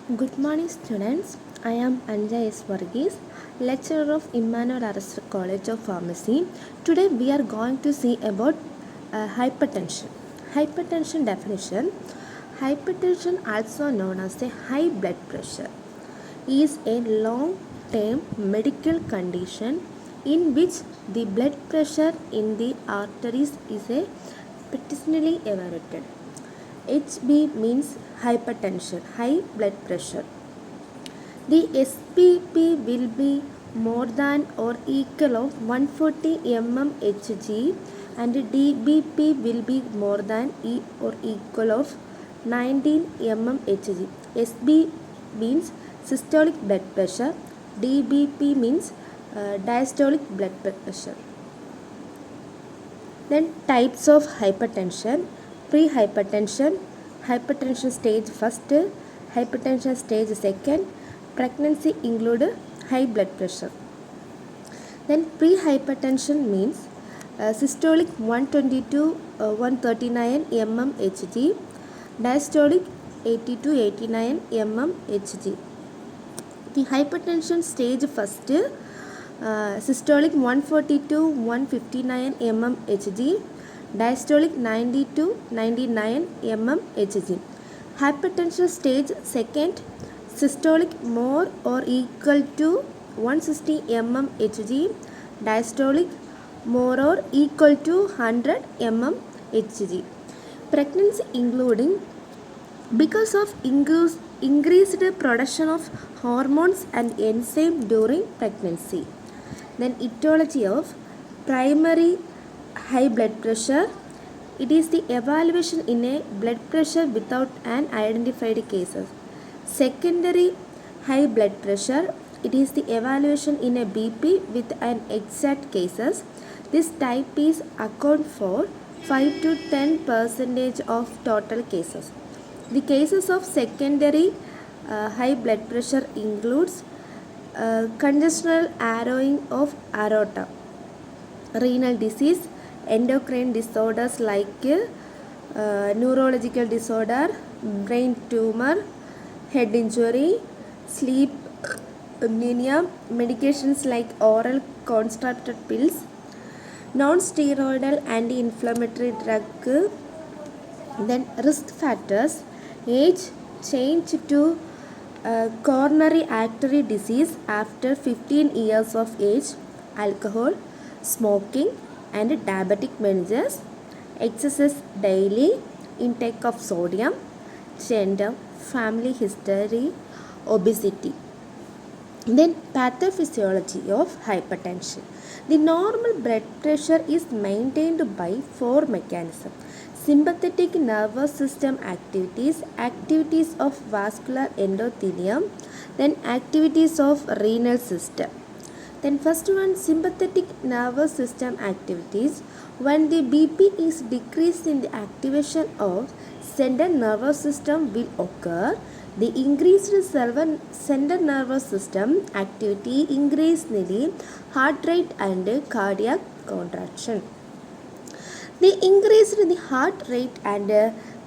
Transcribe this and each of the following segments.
Good morning, students. I am Anja S. Varghese, lecturer of Emmanuel Arrest College of Pharmacy. Today, we are going to see about hypertension. Hypertension definition: hypertension, also known as the high blood pressure, is a long-term medical condition in which the blood pressure in the arteries is persistently elevated. HB means hypertension, high blood pressure. The SPP will be more than or equal of 140 mmHg and DBP will be more than or equal of 19 mmHg. SB means systolic blood pressure. DBP means diastolic blood pressure. Then types of hypertension: pre-hypertension, hypertension stage first, hypertension stage second, pregnancy include high blood pressure. Then pre-hypertension means systolic 122 139 mmHg, diastolic 80 to 89 mmHg. The hypertension stage first, systolic 142 159 mmHg, diastolic 90 to 99 mmHg. Hypertension stage second, systolic more or equal to 160 mmHg, diastolic more or equal to 100 mmHg. Pregnancy including because of increased production of hormones and enzyme during pregnancy. Then etiology of primary high blood pressure: it is the evaluation in a blood pressure without an identified cases. Secondary high blood pressure: it is the evaluation in a BP with an exact cases. This type is account for 5 to 10% of total cases. The cases of secondary high blood pressure includes congestional narrowing of aorta, renal disease, endocrine disorders like neurological disorder, brain tumor, head injury, sleep apnea, medications like oral contraceptive pills, non-steroidal anti-inflammatory drug. Then risk factors: age, change to coronary artery disease after 15 years of age, alcohol, smoking and diabetic mellitus, exercise daily, intake of sodium, gender, family history, obesity. Then pathophysiology of hypertension: the normal blood pressure is maintained by four mechanisms: sympathetic nervous system activities, activities of vascular endothelium, then activities of renal system. Then first one, sympathetic nervous system activities: when the BP is decreased in the activation of central nervous system will occur. The increased central nervous system activity increases the heart rate and cardiac contraction. The increase in the heart rate and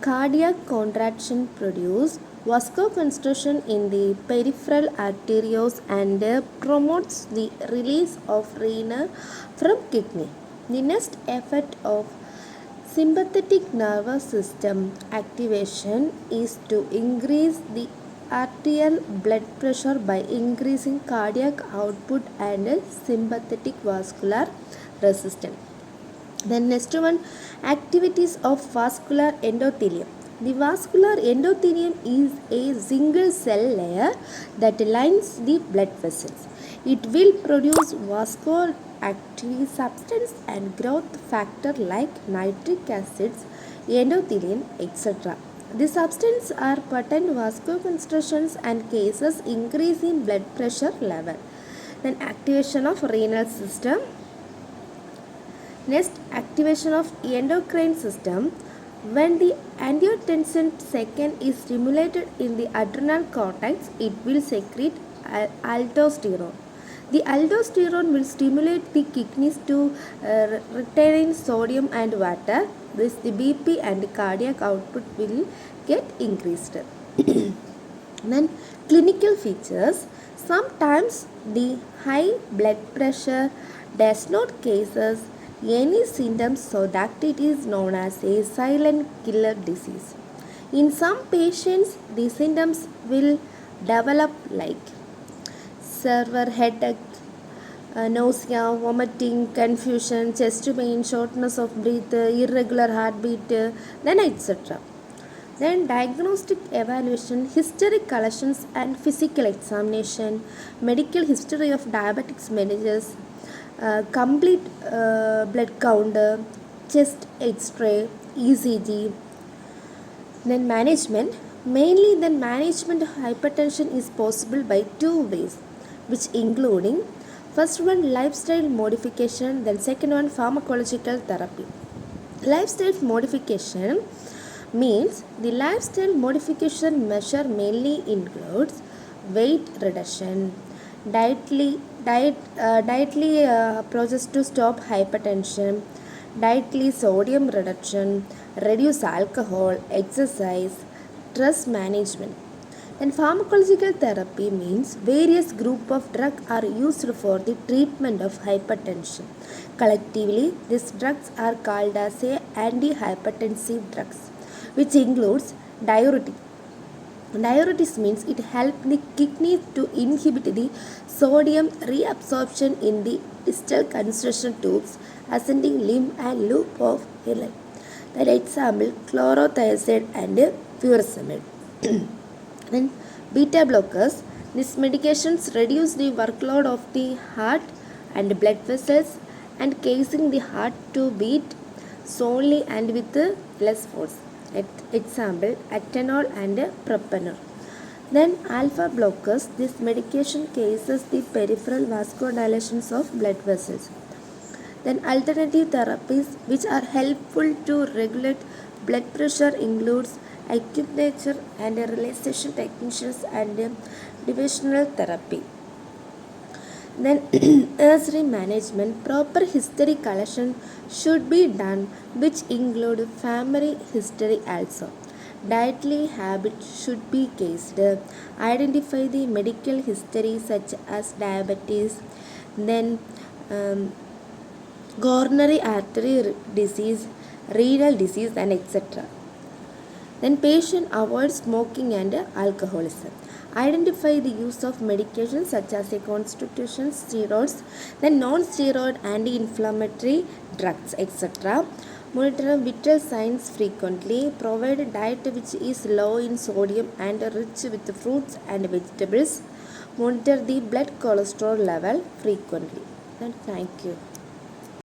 cardiac contraction produce vasoconstriction in the peripheral arteries and promotes the release of renal from kidney. The next effect of sympathetic nervous system activation is to increase the arterial blood pressure by increasing cardiac output and sympathetic vascular resistance. Then next one, activities of vascular endothelium. The vascular endothelium is a single cell layer that lines the blood vessels. It will produce vascular-active substance and growth factor like nitric acids, endothelin, etc. The substances are potent vasoconstrictions and causes increase in blood pressure level. Then activation of renal system. Next, activation of endocrine system. When the angiotensin II is stimulated in the adrenal cortex, it will secrete aldosterone. The aldosterone will stimulate the kidneys to retain sodium and water. This the BP and cardiac output will get increased. Then clinical features. Sometimes the high blood pressure does not causes any symptoms, so that it is known as a silent killer disease. In some patients, the symptoms will develop like severe headache, nausea, vomiting, confusion, chest pain, shortness of breath, irregular heartbeat, then etc. Then diagnostic evaluation, history collections and physical examination, medical history of diabetics managers, complete blood count, chest X-ray, ECG. Then management, mainly then management of hypertension is possible by two ways, which including first one lifestyle modification, then second one pharmacological therapy. Lifestyle modification means the lifestyle modification measure mainly includes weight reduction, dietly approaches to stop hypertension, dietly sodium reduction, reduce alcohol, exercise, stress management. And pharmacological therapy means various group of drugs are used for the treatment of hypertension. Collectively, these drugs are called as a antihypertensive drugs, which includes diuretic. Diuretics means it helps the kidney to inhibit the sodium reabsorption in the distal concentration tubes, ascending limb and loop of Helen. The example chlorothiazide and furosemide. Then beta blockers. These medications reduce the workload of the heart and blood vessels and causing the heart to beat solely and with less force. Example ethanol and propanol. Then alpha blockers. This medication causes the peripheral vasodilatations of blood vessels. Then alternative therapies which are helpful to regulate blood pressure includes acupuncture and relaxation techniques and divisional therapy. Then nursery management, proper history collection should be done, which include family history also. Dietary habits should be cased. Identify the medical history such as diabetes, then coronary artery disease, renal disease, and etc. Then patient avoids smoking and alcoholism. Identify the use of medications such as a constitution, steroids, then non-steroid anti-inflammatory drugs, etc. Monitor vital signs frequently. Provide a diet which is low in sodium and rich with fruits and vegetables. Monitor the blood cholesterol level frequently. And thank you.